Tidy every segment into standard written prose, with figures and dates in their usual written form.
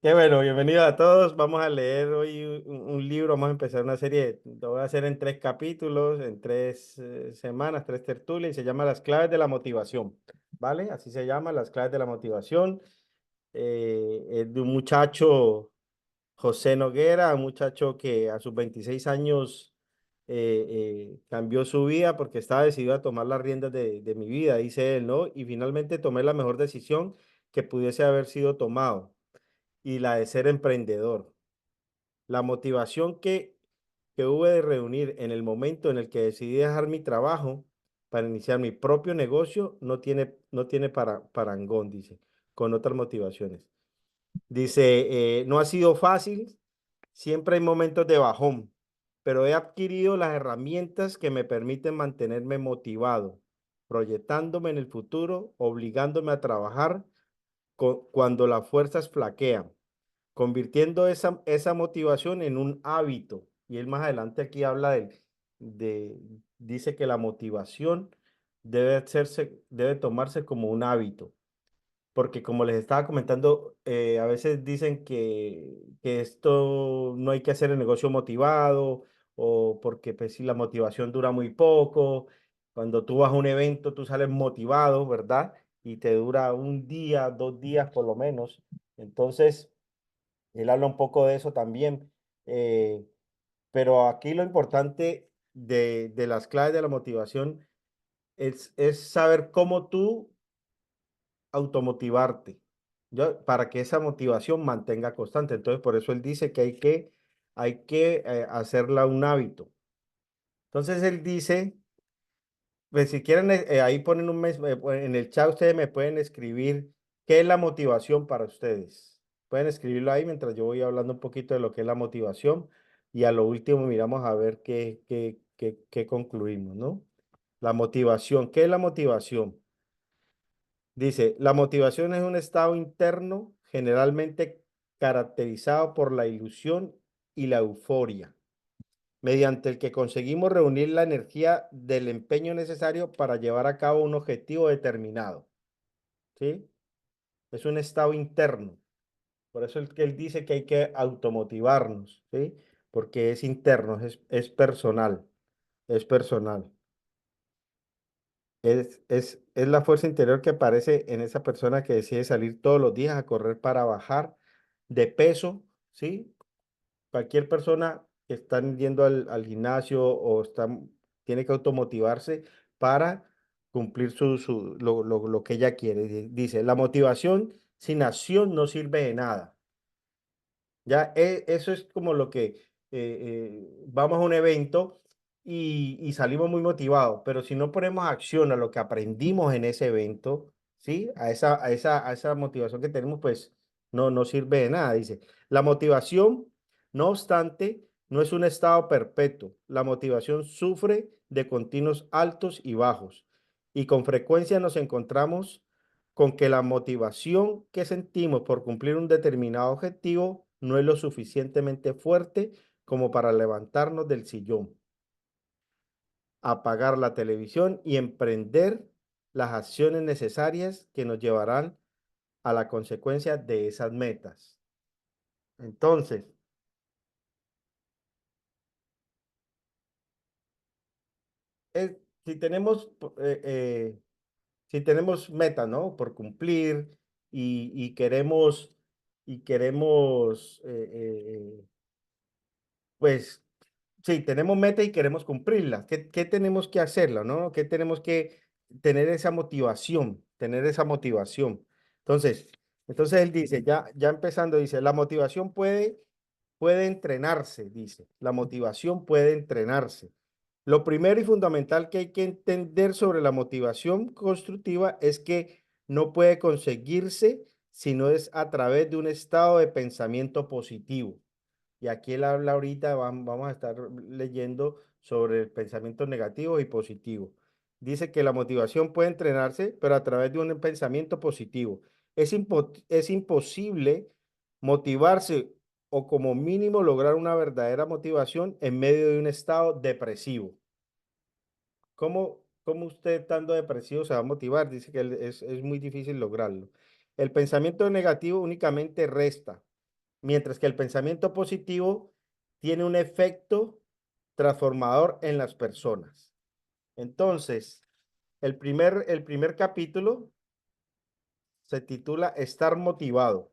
Qué bueno, bienvenidos a todos. Vamos a leer hoy un libro, vamos a empezar una serie, lo voy a hacer en 3 capítulos, en 3 semanas, 3 tertulias, y se llama Las claves de la motivación, ¿vale? Así se llama, Las claves de la motivación. Es de un muchacho, José Noguera, un muchacho que a sus 26 años cambió su vida porque estaba decidido a tomar las riendas de mi vida, dice él, ¿no? Y finalmente tomé la mejor decisión que pudiese haber sido tomado y la de ser emprendedor. La motivación que hube de reunir en el momento en el que decidí dejar mi trabajo para iniciar mi propio negocio no tiene parangón, dice, con otras motivaciones. Dice, no ha sido fácil, siempre hay momentos de bajón, pero he adquirido las herramientas que me permiten mantenerme motivado, proyectándome en el futuro, obligándome a trabajar cuando las fuerzas flaquean, convirtiendo esa motivación en un hábito. Y él más adelante aquí habla de, dice que la motivación debe tomarse como un hábito, porque como les estaba comentando, a veces dicen que esto no hay que hacer el negocio motivado, o porque pues si la motivación dura muy poco, cuando tú vas a un evento tú sales motivado, ¿verdad? Y te dura un día, 2 días por lo menos. Entonces, él habla un poco de eso también. eh, pero aquí lo importante de las claves de la motivación es saber cómo tú automotivarte, ¿ya? Para que esa motivación mantenga constante. Entonces, por eso él dice que hay que hacerla un hábito. Entonces, él dice, pues si quieren, ahí ponen un mes, en el chat ustedes me pueden escribir qué es la motivación para ustedes. Pueden escribirlo ahí mientras yo voy hablando un poquito de lo que es la motivación y a lo último miramos a ver qué concluimos, ¿no? La motivación, ¿qué es la motivación? Dice, la motivación es un estado interno generalmente caracterizado por la ilusión y la euforia, mediante el que conseguimos reunir la energía del empeño necesario para llevar a cabo un objetivo determinado. ¿Sí? Es un estado interno. Por eso es que él dice que hay que automotivarnos, ¿sí? Porque es interno, es personal, es personal. Es la fuerza interior que aparece en esa persona que decide salir todos los días a correr para bajar de peso, ¿sí? Cualquier persona que está yendo al gimnasio o tiene que automotivarse para cumplir lo que ella quiere. Dice, la motivación sin acción no sirve de nada. Ya, eso es como lo que vamos a un evento y salimos muy motivados, pero si no ponemos acción a lo que aprendimos en ese evento, ¿sí? A esa motivación que tenemos, pues no sirve de nada. Dice, la motivación, no obstante, no es un estado perpetuo. La motivación sufre de continuos altos y bajos, y con frecuencia nos encontramos con que la motivación que sentimos por cumplir un determinado objetivo no es lo suficientemente fuerte como para levantarnos del sillón, apagar la televisión y emprender las acciones necesarias que nos llevarán a la consecuencia de esas metas. Entonces, es- si tenemos, eh, eh, si tenemos metas, ¿no? Por cumplir y queremos, pues sí, tenemos meta y queremos cumplirla. ¿Qué tenemos que hacerla, no? ¿Qué tenemos que tener esa motivación, tener esa motivación? Entonces, entonces él dice, ya empezando, dice, la motivación puede entrenarse, dice, la motivación puede entrenarse. Lo primero y fundamental que hay que entender sobre la motivación constructiva es que no puede conseguirse si no es a través de un estado de pensamiento positivo. Y aquí él habla ahorita, vamos a estar leyendo sobre el pensamiento negativo y positivo. Dice que la motivación puede entrenarse, pero a través de un pensamiento positivo. Es imposible motivarse o como mínimo lograr una verdadera motivación en medio de un estado depresivo. ¿Cómo usted estando depresivo se va a motivar? Dice que es muy difícil lograrlo. El pensamiento negativo únicamente resta. mientras que el pensamiento positivo tiene un efecto transformador en las personas. Entonces, el primer capítulo se titula Estar motivado.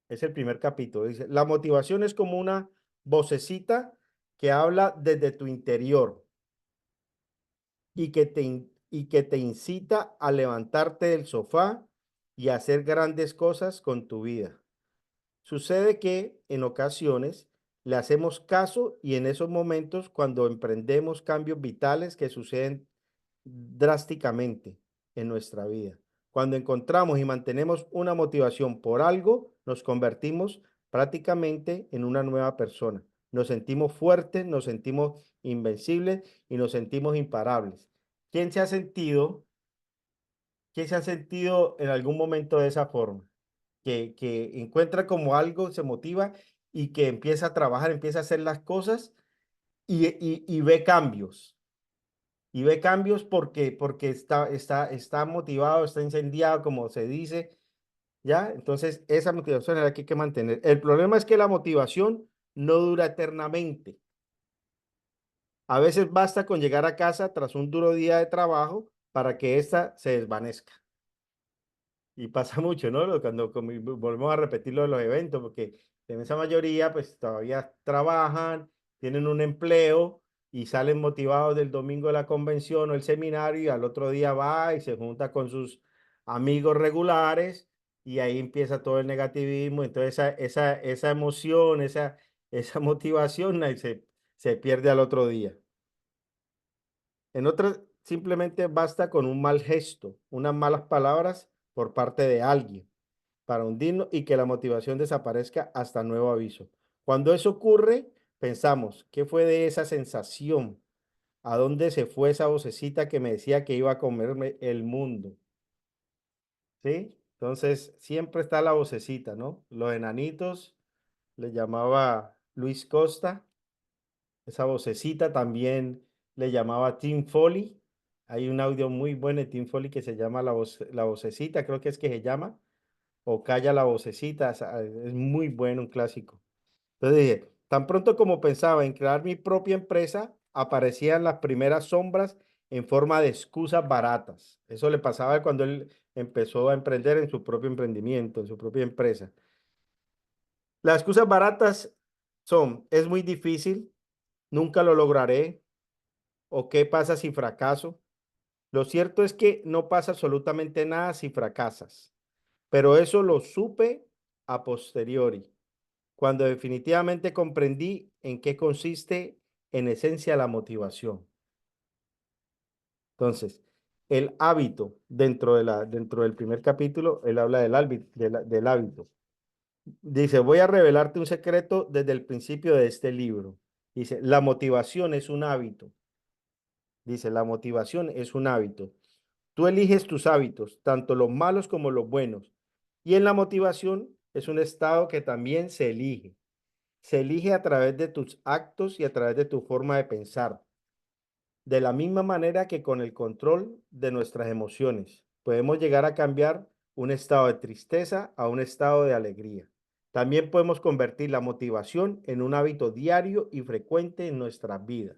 Es el primer capítulo. Dice, la motivación es como una vocecita que habla desde tu interior y que te incita a levantarte del sofá y a hacer grandes cosas con tu vida. Sucede que en ocasiones le hacemos caso y en esos momentos cuando emprendemos cambios vitales que suceden drásticamente en nuestra vida. Cuando encontramos y mantenemos una motivación por algo, nos convertimos prácticamente en una nueva persona. Nos sentimos fuertes, nos sentimos invencibles y nos sentimos imparables. ¿Quién se ha sentido, quién se ha sentido en algún momento de esa forma? Que encuentra como algo, se motiva y que empieza a trabajar, empieza a hacer las cosas y ve cambios. Y ve cambios porque está motivado, está incendiado, como se dice, ¿ya? Entonces, esa motivación es la que hay que mantener. El problema es que la motivación no dura eternamente. A veces basta con llegar a casa tras un duro día de trabajo para que ésta se desvanezca. Y pasa mucho, ¿no? Cuando volvemos a repetir lo de los eventos, porque en esa mayoría pues todavía trabajan, tienen un empleo y salen motivados del domingo de la convención o el seminario y al otro día va y se junta con sus amigos regulares y ahí empieza todo el negativismo. Entonces esa emoción, esa motivación se pierde al otro día. En otras, simplemente basta con un mal gesto, unas malas palabras por parte de alguien para hundirnos y que la motivación desaparezca hasta nuevo aviso. Cuando eso ocurre, pensamos, ¿qué fue de esa sensación? ¿A dónde se fue esa vocecita que me decía que iba a comerme el mundo? ¿Sí? Entonces, siempre está la vocecita, ¿no? Los enanitos, le llamaba Luis Costa, esa vocecita también le llamaba Tim Foley. Hay un audio muy bueno de Tim Foley que se llama La vocecita, creo que es que se llama o Calla la vocecita, es muy bueno, un clásico. Entonces dije, tan pronto como pensaba en crear mi propia empresa, aparecían las primeras sombras en forma de excusas baratas. Eso le pasaba cuando él empezó a emprender en su propio emprendimiento, en su propia empresa. Las excusas baratas son, es muy difícil, nunca lo lograré, o qué pasa si fracaso. Lo cierto es que no pasa absolutamente nada si fracasas, pero eso lo supe a posteriori, cuando definitivamente comprendí en qué consiste en esencia la motivación. Entonces, el hábito, dentro del primer capítulo, él habla del hábito. Dice, voy a revelarte un secreto desde el principio de este libro. Dice, la motivación es un hábito. Dice, la motivación es un hábito. Tú eliges tus hábitos, tanto los malos como los buenos. Y en la motivación es un estado que también se elige. Se elige a través de tus actos y a través de tu forma de pensar. De la misma manera que con el control de nuestras emociones, podemos llegar a cambiar un estado de tristeza a un estado de alegría. También podemos convertir la motivación en un hábito diario y frecuente en nuestras vidas.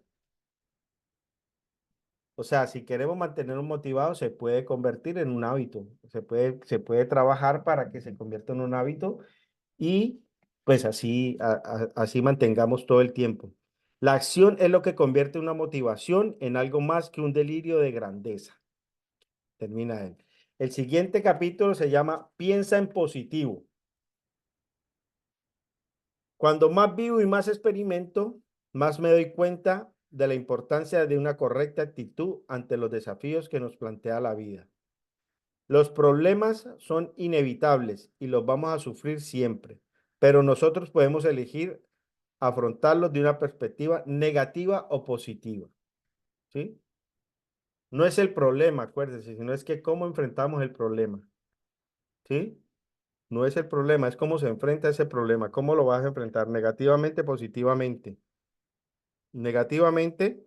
O sea, si queremos mantenernos motivados, se puede convertir en un hábito. Se puede trabajar para que se convierta en un hábito y pues así, así mantengamos todo el tiempo. La acción es lo que convierte una motivación en algo más que un delirio de grandeza. Termina él. El siguiente capítulo se llama Piensa en positivo. Cuando más vivo y más experimento, más me doy cuenta de la importancia de una correcta actitud ante los desafíos que nos plantea la vida. Los problemas son inevitables y los vamos a sufrir siempre, pero nosotros podemos elegir afrontarlos de una perspectiva negativa o positiva, ¿sí? No es el problema, acuérdense, sino es que cómo enfrentamos el problema, ¿sí? No es el problema, es cómo se enfrenta ese problema, cómo lo vas a enfrentar negativamente, positivamente. Negativamente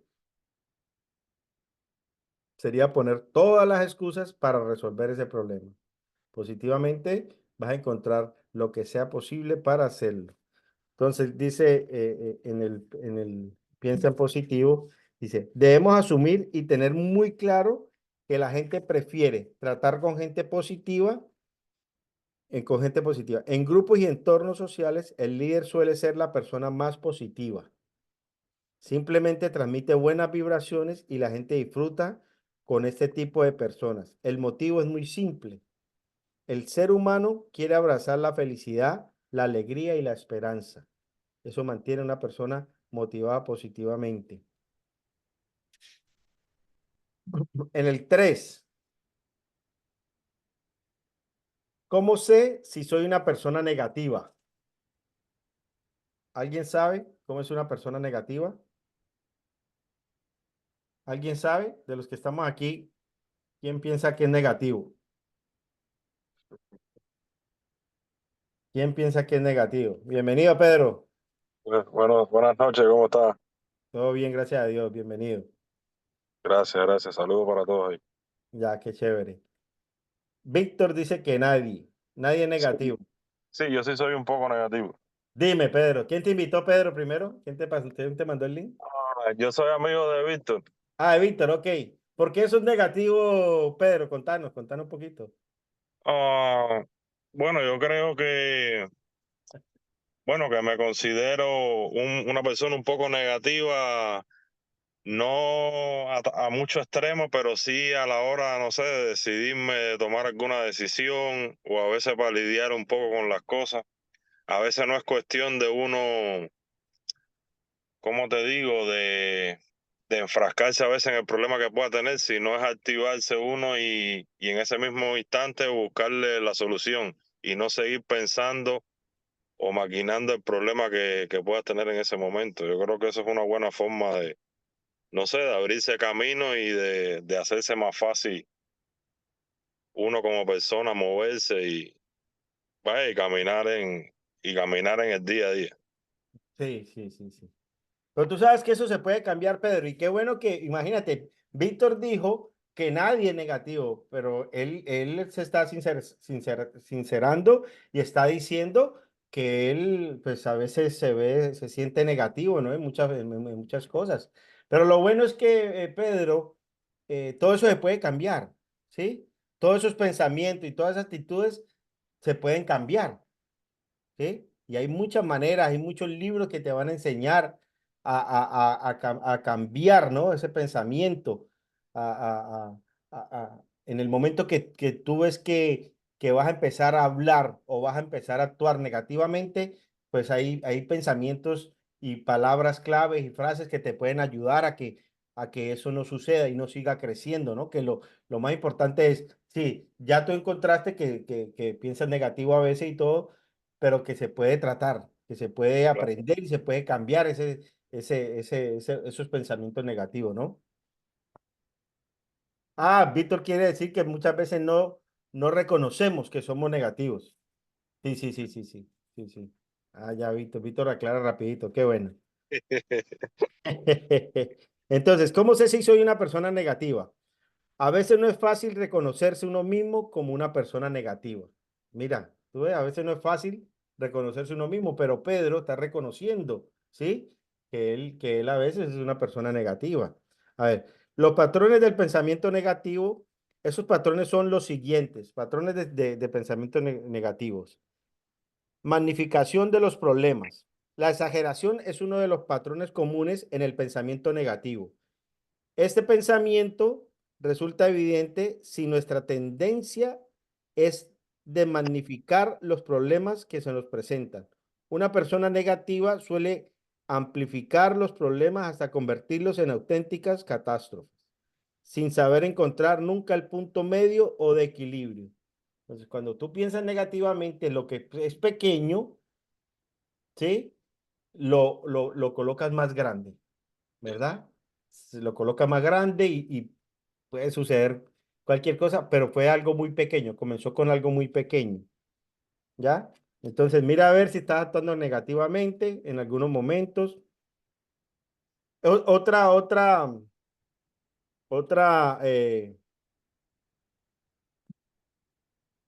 sería poner todas las excusas para resolver ese problema. Positivamente vas a encontrar lo que sea posible para hacerlo. Entonces dice en el piensa en positivo, dice, debemos asumir y tener muy claro que la gente prefiere tratar con gente positiva. En grupos y entornos sociales, el líder suele ser la persona más positiva. Simplemente transmite buenas vibraciones y la gente disfruta con este tipo de personas. El motivo es muy simple. El ser humano quiere abrazar la felicidad, la alegría y la esperanza. Eso mantiene a una persona motivada positivamente. En el 3, ¿cómo sé si soy una persona negativa? ¿Alguien sabe cómo es una persona negativa? ¿Alguien sabe de los que estamos aquí? ¿Quién piensa que es negativo? ¿Quién piensa que es negativo? Bienvenido, Pedro. Bueno, buenas noches, ¿cómo está? Todo bien, gracias a Dios. Bienvenido. Gracias, gracias. Saludos para todos ahí. Ya, qué chévere. Víctor dice que nadie, nadie es Sí, negativo. sí, yo sí soy un poco negativo. Dime, Pedro, ¿quién te invitó, Pedro, primero? ¿Quién te mandó el link? Yo soy amigo de Víctor. Ah, Víctor, ok. ¿Por qué eso es negativo, Pedro? Contanos un poquito. Ah, bueno, yo creo que, bueno, que me considero una persona un poco negativa, no a mucho extremo, pero sí a la hora, no sé, de decidirme, de tomar alguna decisión o a veces para lidiar un poco con las cosas. A veces no es cuestión de uno, ¿cómo te digo? De enfrascarse a veces en el problema que pueda tener, sino es activarse uno y en ese mismo instante buscarle la solución y no seguir pensando o maquinando el problema que puedas tener en ese momento. Yo creo que eso es una buena forma de, no sé, de abrirse camino y de hacerse más fácil uno como persona moverse y, vaya, y caminar en el día a día. Sí, sí, sí, sí. Pero tú sabes que eso se puede cambiar, Pedro, y qué bueno que, imagínate, Víctor dijo que nadie es negativo, pero él se está sincerando y está diciendo que él, pues a veces se siente negativo, ¿no? En muchas cosas. Pero lo bueno es que, Pedro, todo eso se puede cambiar, ¿sí? Todos esos pensamientos y todas esas actitudes se pueden cambiar. ¿Sí? Y hay muchas maneras, hay muchos libros que te van a enseñar a cambiar, ¿no? Ese pensamiento. En el momento que tú ves que vas a empezar a hablar o vas a empezar a actuar negativamente, pues hay pensamientos y palabras claves y frases que te pueden ayudar a que eso no suceda y no siga creciendo, ¿no? Que lo más importante es, sí, ya tú encontraste que piensas negativo a veces y todo, pero que se puede tratar, que se puede aprender y se puede cambiar esos pensamientos negativos, ¿no? Ah, Víctor quiere decir que muchas veces no reconocemos que somos negativos. Sí, sí, sí, sí, sí, sí, sí. Ah, ya, Víctor aclara rapidito, qué bueno. Entonces, ¿cómo sé si soy una persona negativa? A veces no es fácil reconocerse uno mismo como una persona negativa. Mira, tú ves, a veces no es fácil reconocerse uno mismo, pero Pedro está reconociendo, ¿sí? Que él a veces es una persona negativa. A ver, los patrones del pensamiento negativo, esos patrones son los siguientes, patrones de pensamiento negativos. Magnificación de los problemas. La exageración es uno de los patrones comunes en el pensamiento negativo. Este pensamiento resulta evidente si nuestra tendencia es de magnificar los problemas que se nos presentan. Una persona negativa suele amplificar los problemas hasta convertirlos en auténticas catástrofes, sin saber encontrar nunca el punto medio o de equilibrio. Entonces, cuando tú piensas negativamente en lo que es pequeño, ¿sí? Lo colocas más grande, ¿verdad? Se lo coloca más grande y puede suceder cualquier cosa, pero fue algo muy pequeño, comenzó con algo muy pequeño, ¿ya? Entonces, mira a ver si estás actuando negativamente en algunos momentos. Otra,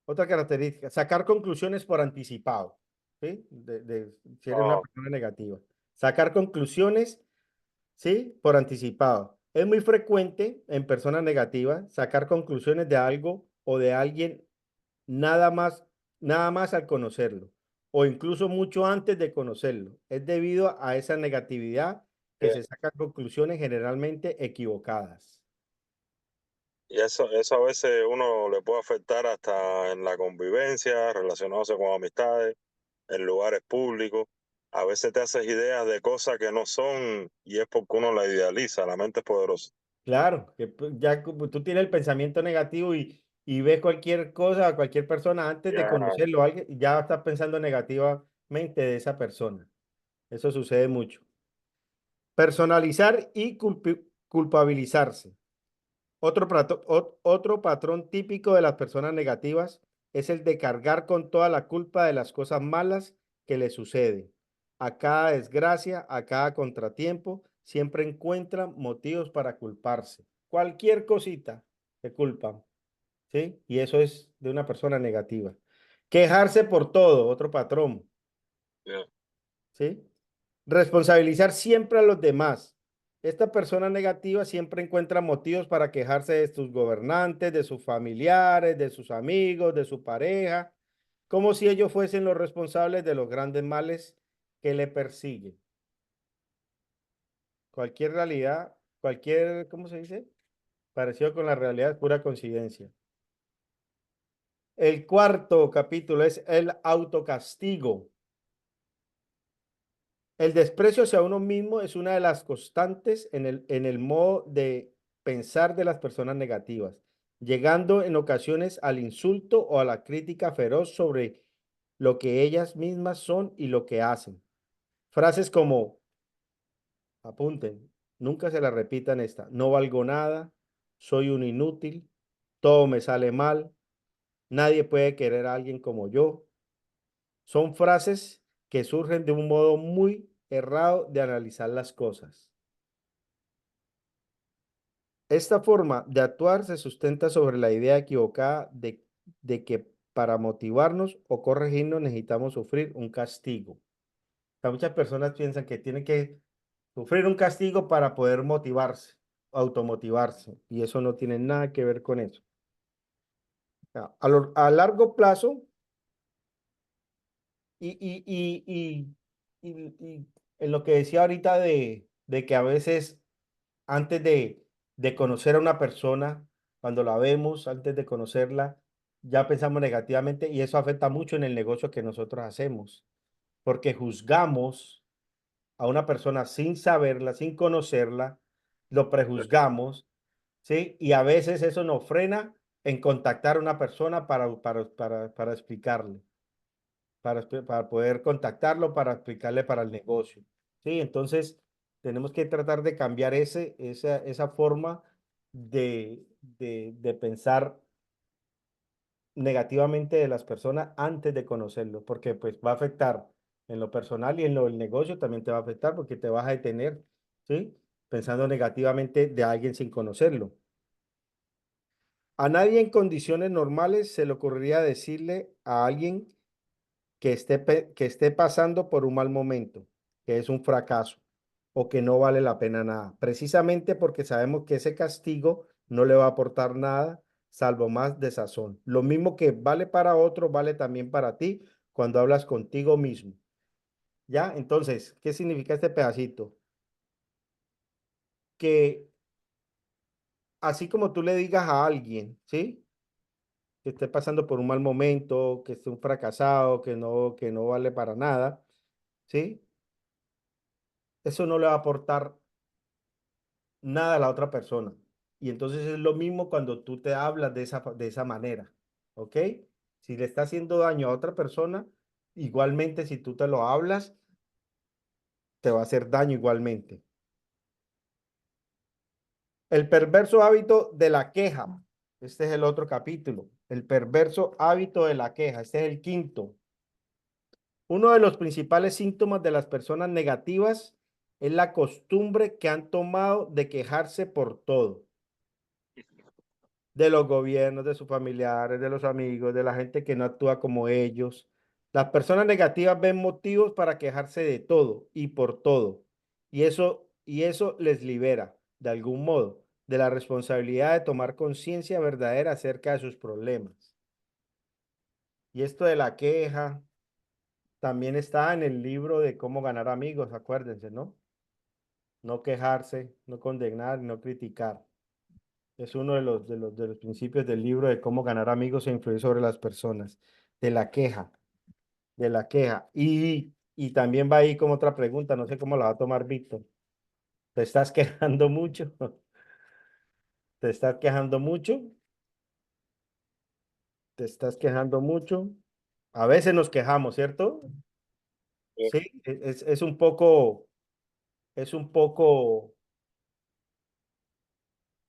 Otra característica, sacar conclusiones por anticipado, ¿sí? Si eres una Oh, persona negativa. Sacar conclusiones, ¿sí? Por anticipado. Es muy frecuente en personas negativas sacar conclusiones de algo o de alguien nada más, nada más al conocerlo, o incluso mucho antes de conocerlo. Es debido a esa negatividad que bien. se sacan conclusiones generalmente equivocadas. Y eso a veces uno le puede afectar hasta en la convivencia, relacionándose con amistades, en lugares públicos. A veces te haces ideas de cosas que no son y es porque uno la idealiza, la mente es poderosa. Claro, que ya como tú tienes el pensamiento negativo y ves cualquier cosa, cualquier persona antes de Ya, conocerlo, alguien, ya estás pensando negativamente de esa persona. Eso sucede mucho. Personalizar y culpabilizarse. Otro patrón típico de las personas negativas es el de cargar con toda la culpa de las cosas malas que le suceden. A cada desgracia, a cada contratiempo, siempre encuentran motivos para culparse. Cualquier cosita se culpan, ¿sí? Y eso es de una persona negativa. Quejarse por todo, otro patrón, ya. ¿sí? Responsabilizar siempre a los demás. Esta persona negativa siempre encuentra motivos para quejarse de sus gobernantes, de sus familiares, de sus amigos, de su pareja, como si ellos fuesen los responsables de los grandes males que le persiguen. Cualquier realidad, cualquier, ¿cómo se dice? Parecido con la realidad es pura coincidencia. El cuarto capítulo es el autocastigo. El desprecio hacia uno mismo es una de las constantes en el modo de pensar de las personas negativas, llegando en ocasiones al insulto o a la crítica feroz sobre lo que ellas mismas son y lo que hacen. Frases como, apunten, nunca se la repitan esta, no valgo nada, soy un inútil, todo me sale mal, nadie puede querer a alguien como yo. Son frases que surgen de un modo muy errado de analizar las cosas. Esta forma de actuar se sustenta sobre la idea equivocada de que para motivarnos o corregirnos necesitamos sufrir un castigo. O sea, muchas personas piensan que tienen que sufrir un castigo para poder motivarse, automotivarse, y eso no tiene nada que ver con eso. O sea, a largo plazo, y, y, y, y en lo que decía ahorita de que a veces antes de conocer a una persona, cuando la vemos, antes de conocerla, ya pensamos negativamente y eso afecta mucho en el negocio que nosotros hacemos, porque juzgamos a una persona sin saberla, sin conocerla, lo prejuzgamos, ¿sí? Y a veces eso nos frena en contactar a una persona para explicarle, para poder contactarlo, para explicarle para el negocio, ¿sí? Entonces, tenemos que tratar de cambiar esa forma de pensar negativamente de las personas antes de conocerlo, porque pues va a afectar en lo personal y en lo del negocio también te va a afectar porque te vas a detener, ¿sí? Pensando negativamente de alguien sin conocerlo. A nadie en condiciones normales se le ocurriría decirle a alguien que esté pasando por un mal momento, que es un fracaso o que no vale la pena nada, precisamente porque sabemos que ese castigo no le va a aportar nada, salvo más desazón. Lo mismo que vale para otro, vale también para ti cuando hablas contigo mismo. ¿Ya? Entonces, ¿qué significa este pedacito? Que así como tú le digas a alguien, ¿sí? Que esté pasando por un mal momento, que esté un fracasado, que no vale para nada, ¿sí? Eso no le va a aportar nada a la otra persona. Y entonces es lo mismo cuando tú te hablas de esa manera, ¿ok? Si le está haciendo daño a otra persona, igualmente si tú te lo hablas, te va a hacer daño igualmente. El perverso hábito de la queja. Este es el otro capítulo. El perverso hábito de la queja. Este es el quinto. Uno de los principales síntomas de las personas negativas es la costumbre que han tomado de quejarse por todo. de los gobiernos, de sus familiares, de los amigos, de la gente que no actúa como ellos. Las personas negativas ven motivos para quejarse de todo y por todo. Y eso les libera, de algún modo, de la responsabilidad de tomar conciencia verdadera acerca de sus problemas. Y esto de la queja también está en el libro de cómo ganar amigos, acuérdense, ¿no? No quejarse, no condenar, no criticar. Es uno de los principios del libro de cómo ganar amigos e influir sobre las personas. De la queja, de la queja. Y también va ahí como otra pregunta, no sé cómo la va a tomar Víctor. ¿Te estás quejando mucho? ¿Te estás quejando mucho? ¿Te estás quejando mucho? A veces nos quejamos, ¿cierto? Sí, es un poco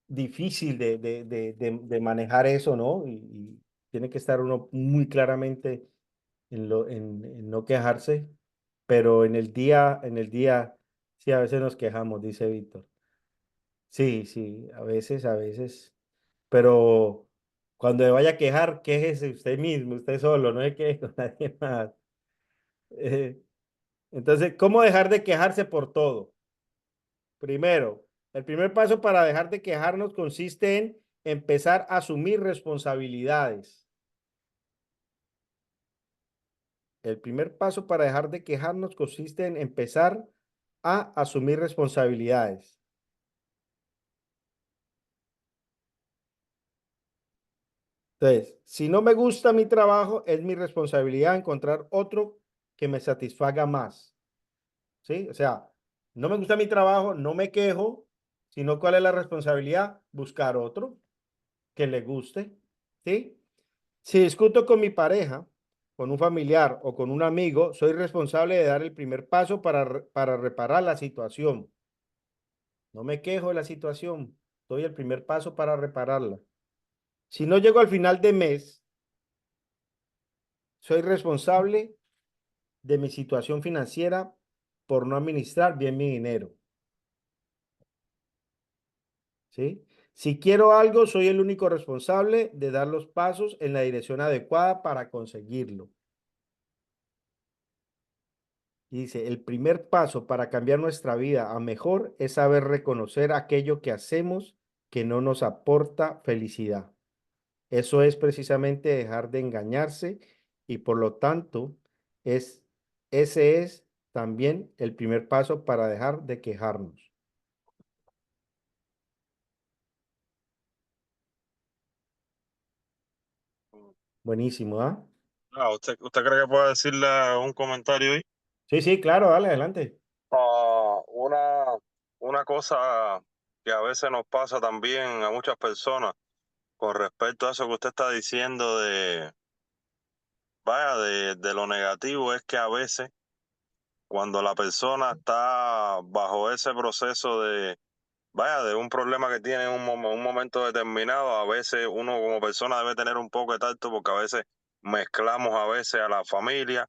difícil de manejar eso, ¿no? Y tiene que estar uno muy claramente en no quejarse, pero en el día, sí, a veces nos quejamos, dice Víctor. Sí, sí, a veces, pero cuando me vaya a quejar, quéjese usted mismo, usted solo, no se queje con nadie más. Eh, entonces, ¿cómo dejar de quejarse por todo? Primero, el primer paso para dejar de quejarnos consiste en empezar a asumir responsabilidades. El primer paso para dejar de quejarnos consiste en empezar a asumir responsabilidades. Entonces, si no me gusta mi trabajo, es mi responsabilidad encontrar otro que me satisfaga más. ¿Sí? O sea, no me gusta mi trabajo, no me quejo, sino ¿cuál es la responsabilidad? Buscar otro que le guste. ¿Sí? Si discuto con mi pareja, con un familiar o con un amigo, soy responsable de dar el primer paso para reparar la situación. No me quejo de la situación, doy el primer paso para repararla. Si no llego al final de mes, soy responsable de mi situación financiera por no administrar bien mi dinero. ¿Sí? Si quiero algo, soy el único responsable de dar los pasos en la dirección adecuada para conseguirlo. Y dice, el primer paso para cambiar nuestra vida a mejor es saber reconocer aquello que hacemos que no nos aporta felicidad. Eso es precisamente dejar de engañarse y por lo tanto ese es también el primer paso para dejar de quejarnos. Buenísimo, ¿ah? ¿Usted cree que puede decirle un comentario ahí? Sí, sí, claro, dale, adelante. Ah, una cosa que a veces nos pasa también a muchas personas con respecto a eso que usted está diciendo de lo negativo es que a veces cuando la persona está bajo ese proceso de un problema que tiene en un momento determinado, a veces uno como persona debe tener un poco de tacto porque a veces mezclamos a veces a la familia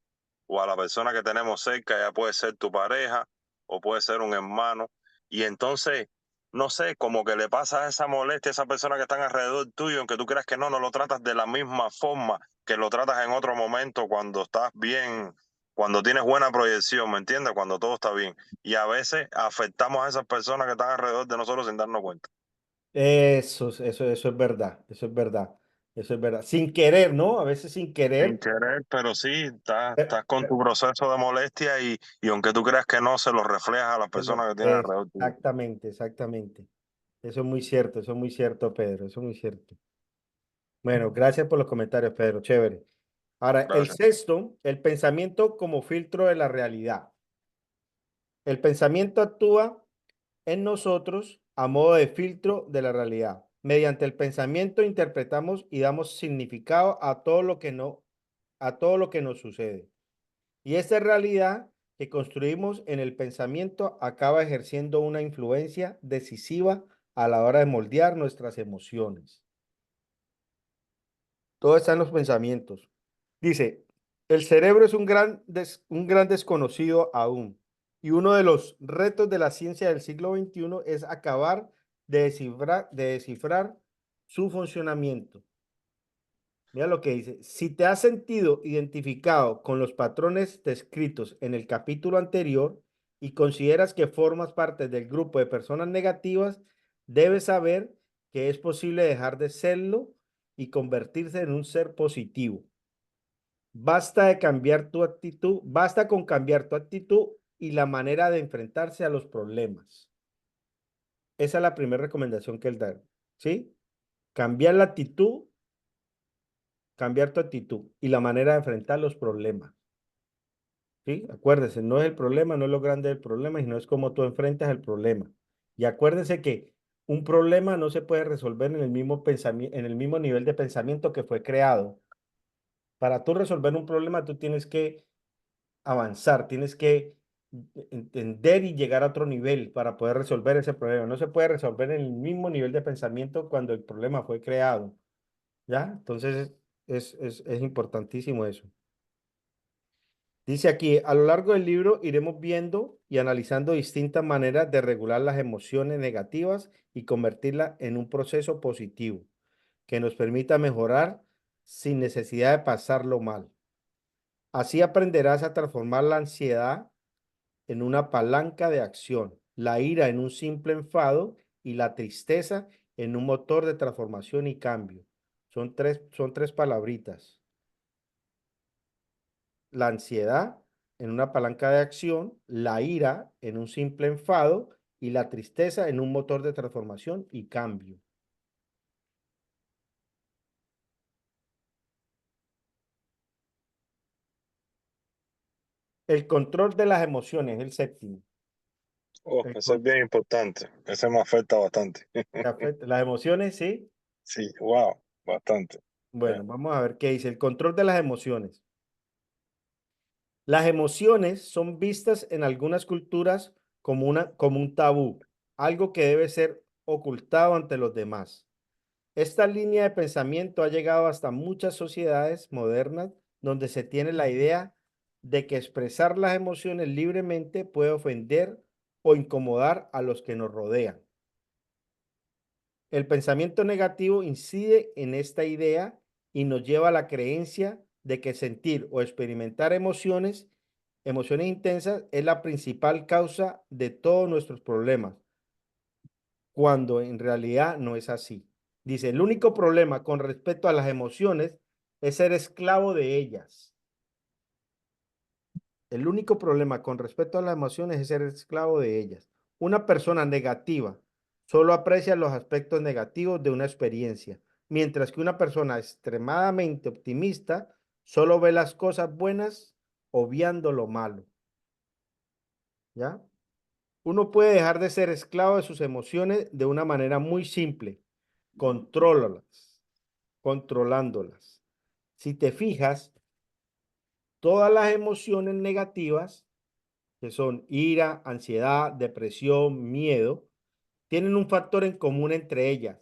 o a la persona que tenemos cerca, ya puede ser tu pareja o puede ser un hermano, y entonces, no sé, como que le pasa esa molestia a esa persona que están alrededor tuyo, aunque tú creas que no lo tratas de la misma forma que lo tratas en otro momento cuando estás bien, cuando tienes buena proyección, ¿me entiendes? Cuando todo está bien y a veces afectamos a esas personas que están alrededor de nosotros sin darnos cuenta. Eso es verdad, eso es verdad, eso es verdad. Sin querer, ¿no? A veces sin Sin querer. querer, pero sí, eh, estás con eh, tu proceso de molestia y aunque tú creas que no, se lo reflejas a las personas que tienen alrededor tuyo. Exactamente, exactamente. Eso es muy cierto, eso es muy cierto, Pedro, eso es muy cierto. Bueno, gracias por los comentarios, Pedro, chévere. Ahora, el Gracias. sexto, el pensamiento como filtro de la realidad. El pensamiento actúa en nosotros a modo de filtro de la realidad. Mediante el pensamiento interpretamos y damos significado a todo lo que nos sucede. Y esta realidad que construimos en el pensamiento acaba ejerciendo una influencia decisiva a la hora de moldear nuestras emociones. Todo está en los pensamientos. Dice, el cerebro es un gran desconocido aún. Y uno de los retos de la ciencia del siglo XXI es acabar de descifrar su funcionamiento. Mira lo que dice. Si te has sentido identificado con los patrones descritos en el capítulo anterior y consideras que formas parte del grupo de personas negativas, debes saber que es posible dejar de serlo y convertirse en un ser positivo. Basta con cambiar tu actitud y la manera de enfrentarse a los problemas. Esa es la primera recomendación que él da, ¿sí? Cambiar la actitud, cambiar tu actitud y la manera de enfrentar los problemas, ¿sí? Acuérdese, no es el problema, no es lo grande del problema, sino es cómo tú enfrentas el problema. Y acuérdese que un problema no se puede resolver en el mismo en el mismo nivel de pensamiento que fue creado. Para tú resolver un problema, tú tienes que avanzar, tienes que entender y llegar a otro nivel para poder resolver ese problema. No se puede resolver en el mismo nivel de pensamiento cuando el problema fue creado, ¿ya? Entonces es importantísimo eso. Dice aquí, a lo largo del libro iremos viendo y analizando distintas maneras de regular las emociones negativas y convertirlas en un proceso positivo que nos permita mejorar sin necesidad de pasarlo mal. Así aprenderás a transformar la ansiedad en una palanca de acción, la ira en un simple enfado y la tristeza en un motor de transformación y cambio. Son tres palabritas. La ansiedad en una palanca de acción, la ira en un simple enfado y la tristeza en un motor de transformación y cambio. El control de las emociones, el séptimo. Oh, El eso es con- bien importante. Ese me afecta bastante. las emociones, ¿sí? Sí, wow, bastante. Bueno, vamos a ver qué dice. El control de las emociones. Las emociones son vistas en algunas culturas como un tabú, algo que debe ser ocultado ante los demás. Esta línea de pensamiento ha llegado hasta muchas sociedades modernas donde se tiene la idea de que expresar las emociones libremente puede ofender o incomodar a los que nos rodean. El pensamiento negativo incide en esta idea y nos lleva a la creencia de que sentir o experimentar emociones intensas, es la principal causa de todos nuestros problemas, cuando en realidad no es así. Dice, el único problema con respecto a las emociones es ser esclavo de ellas. El único problema con respecto a las emociones es ser esclavo de ellas. Una persona negativa solo aprecia los aspectos negativos de una experiencia, mientras que una persona extremadamente optimista solo ve las cosas buenas obviando lo malo. ¿Ya? Uno puede dejar de ser esclavo de sus emociones de una manera muy simple. Contrólala, controlándolas. Si te fijas, todas las emociones negativas, que son ira, ansiedad, depresión, miedo, tienen un factor en común entre ellas.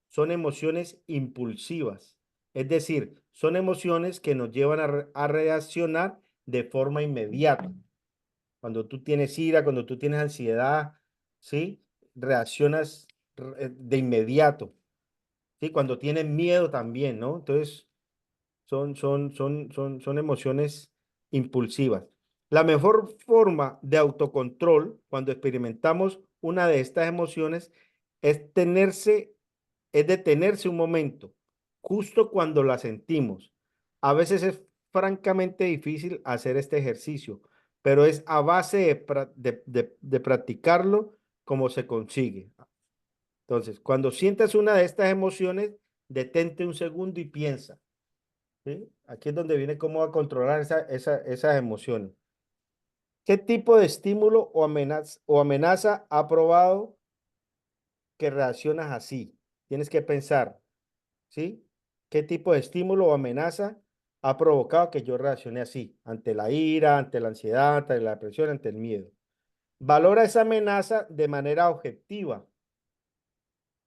Son emociones impulsivas. Es decir, son emociones que nos llevan a reaccionar de forma inmediata. Cuando tú tienes ira, cuando tú tienes ansiedad, ¿sí? Reaccionas de inmediato, ¿sí? Cuando tienes miedo también, ¿no? Entonces, son emociones impulsivas. La mejor forma de autocontrol cuando experimentamos una de estas emociones es es detenerse un momento, justo cuando la sentimos. A veces es francamente difícil hacer este ejercicio, pero es a base de practicarlo como se consigue. Entonces, cuando sientas una de estas emociones, detente un segundo y piensa. ¿Sí? Aquí es donde viene cómo a controlar esas emociones. ¿Qué tipo de estímulo o amenaza ha probado que reaccionas así? Tienes que pensar, ¿sí? ¿Qué tipo de estímulo o amenaza ha provocado que yo reaccione así? Ante la ira, ante la ansiedad, ante la depresión, ante el miedo. Valora esa amenaza de manera objetiva.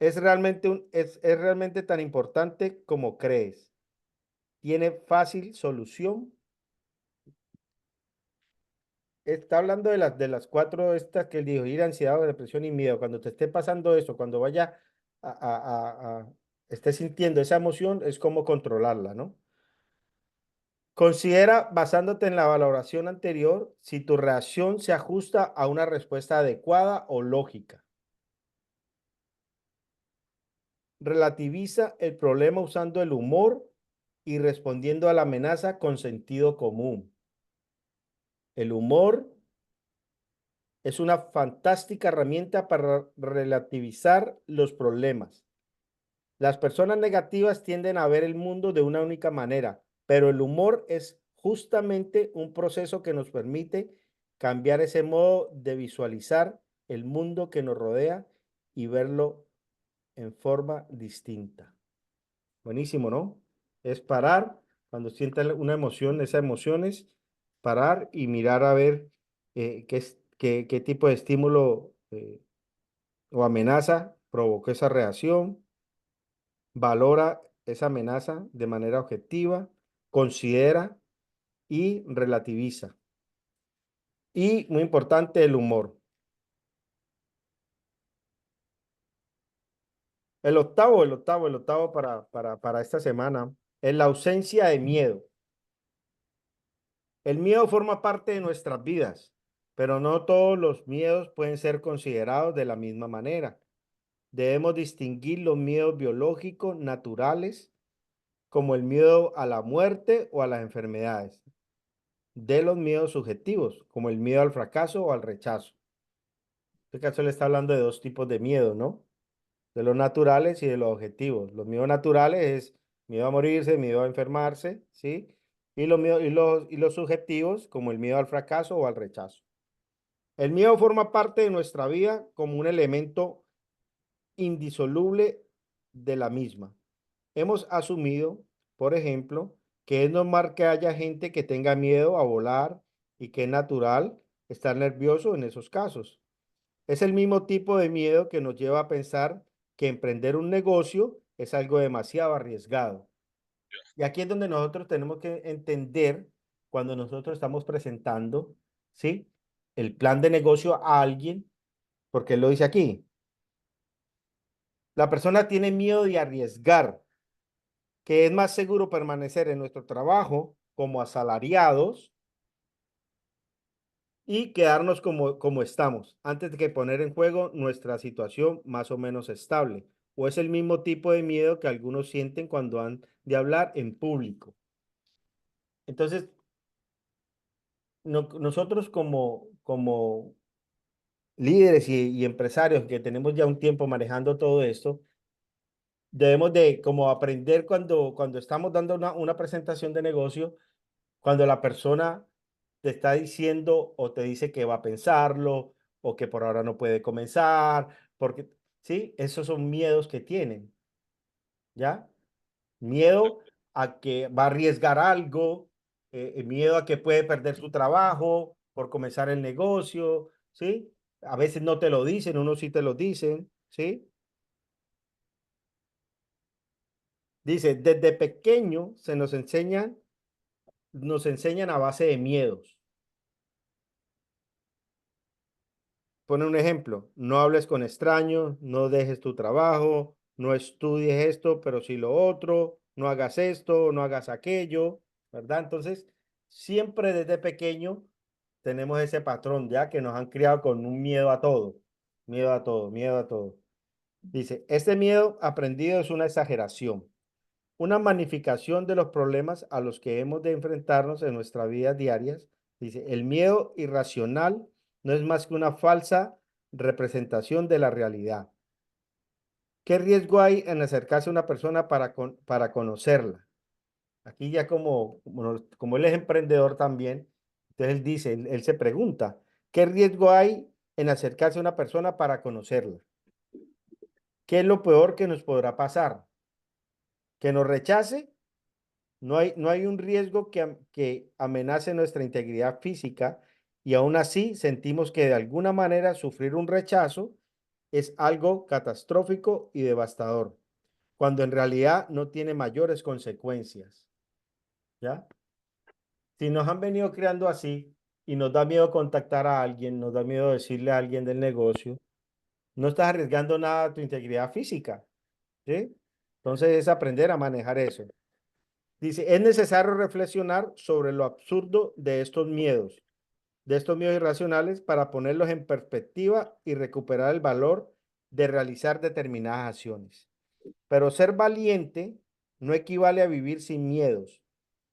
Es realmente tan importante como crees. ¿Tiene fácil solución? Está hablando de las cuatro estas que él dijo, ira, ansiedad, depresión y miedo. Cuando te esté pasando eso, cuando vaya a, estés sintiendo esa emoción, es cómo controlarla, ¿no? Considera, basándote en la valoración anterior, si tu reacción se ajusta a una respuesta adecuada o lógica. Relativiza el problema usando el humor y respondiendo a la amenaza con sentido común. El humor es una fantástica herramienta para relativizar los problemas. Las personas negativas tienden a ver el mundo de una única manera, pero el humor es justamente un proceso que nos permite cambiar ese modo de visualizar el mundo que nos rodea y verlo en forma distinta. Buenísimo, ¿no? Es parar cuando sientas una emoción, esas emociones, parar y mirar a ver qué tipo de estímulo o amenaza provocó esa reacción. Valora esa amenaza de manera objetiva, considera y relativiza. Y muy importante, el humor. El octavo para esta semana es la ausencia de miedo. El miedo forma parte de nuestras vidas, pero no todos los miedos pueden ser considerados de la misma manera. Debemos distinguir los miedos biológicos naturales, como el miedo a la muerte o a las enfermedades, de los miedos subjetivos, como el miedo al fracaso o al rechazo. En este caso le está hablando de dos tipos de miedo, ¿no? De los naturales y de los objetivos. Los miedos naturales es miedo a morirse, miedo a enfermarse, ¿sí? Y los subjetivos, como el miedo al fracaso o al rechazo. El miedo forma parte de nuestra vida como un elemento indisoluble de la misma. Hemos asumido, por ejemplo, que es normal que haya gente que tenga miedo a volar y que es natural estar nervioso en esos casos. Es el mismo tipo de miedo que nos lleva a pensar que emprender un negocio es algo demasiado arriesgado. Y aquí es donde nosotros tenemos que entender cuando nosotros estamos presentando, ¿sí? El plan de negocio a alguien, porque él lo dice aquí. La persona tiene miedo de arriesgar, que es más seguro permanecer en nuestro trabajo como asalariados y quedarnos como estamos, antes de que poner en juego nuestra situación más o menos estable. O es el mismo tipo de miedo que algunos sienten cuando han de hablar en público. Entonces, nosotros como líderes y empresarios que tenemos ya un tiempo manejando todo esto, debemos de como aprender cuando estamos dando una presentación de negocio, cuando la persona te está diciendo o te dice que va a pensarlo o que por ahora no puede comenzar, porque, ¿sí? Esos son miedos que tienen, ¿ya? Miedo a que va a arriesgar algo, miedo a que puede perder su trabajo por comenzar el negocio, ¿sí? A veces no te lo dicen, unos sí te lo dicen, ¿sí? Dice, desde pequeño nos enseñan a base de miedos. Pone un ejemplo, no hables con extraños, no dejes tu trabajo, no estudies esto, pero sí lo otro, no hagas esto, no hagas aquello, ¿verdad? Entonces, siempre desde pequeño tenemos ese patrón ya que nos han criado con un miedo a todo, miedo a todo, miedo a todo. Dice, este miedo aprendido es una exageración, una magnificación de los problemas a los que hemos de enfrentarnos en nuestras vidas diarias. Dice, el miedo irracional no es más que una falsa representación de la realidad. ¿Qué riesgo hay en acercarse a una persona para conocerla? Aquí ya como él es emprendedor también, entonces él dice, él se pregunta, ¿qué riesgo hay en acercarse a una persona para conocerla? ¿Qué es lo peor que nos podrá pasar? ¿Que nos rechace? No hay un riesgo que amenace nuestra integridad física y aún así sentimos que de alguna manera sufrir un rechazo es algo catastrófico y devastador, cuando en realidad no tiene mayores consecuencias, ¿ya? Si nos han venido creando así y nos da miedo contactar a alguien, nos da miedo decirle a alguien del negocio, no estás arriesgando nada a tu integridad física, ¿sí? Entonces es aprender a manejar eso. Dice, es necesario reflexionar sobre lo absurdo de estos miedos irracionales para ponerlos en perspectiva y recuperar el valor de realizar determinadas acciones. Pero ser valiente no equivale a vivir sin miedos.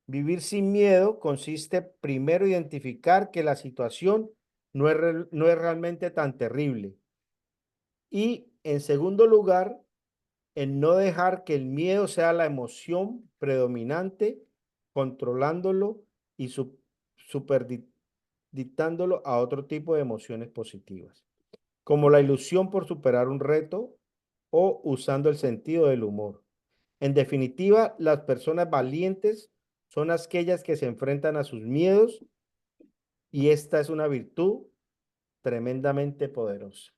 Vivir sin miedo consiste primero identificar que la situación no es realmente tan terrible. Y en segundo lugar, en no dejar que el miedo sea la emoción predominante, controlándolo y superdictándolo a otro tipo de emociones positivas, como la ilusión por superar un reto o usando el sentido del humor. En definitiva, las personas valientes son aquellas que se enfrentan a sus miedos y esta es una virtud tremendamente poderosa.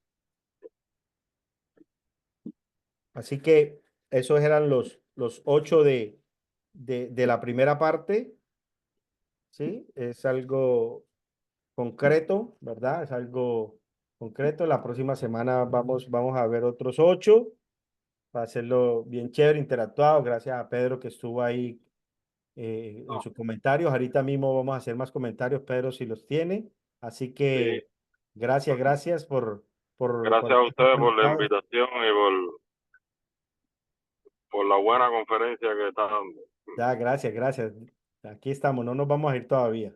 Así que esos eran los 8 de la primera parte, ¿sí? Es algo concreto, ¿verdad? Es algo concreto. La próxima semana vamos a ver otros 8 para hacerlo bien chévere, interactuado. Gracias a Pedro que estuvo ahí en sus comentarios. Ahorita mismo vamos a hacer más comentarios, Pedro, si los tiene. Así Sí, que gracias por gracias a estar ustedes por la conectados. invitación y por la buena conferencia que están dando. Ya, gracias. Aquí estamos, no nos vamos a ir todavía.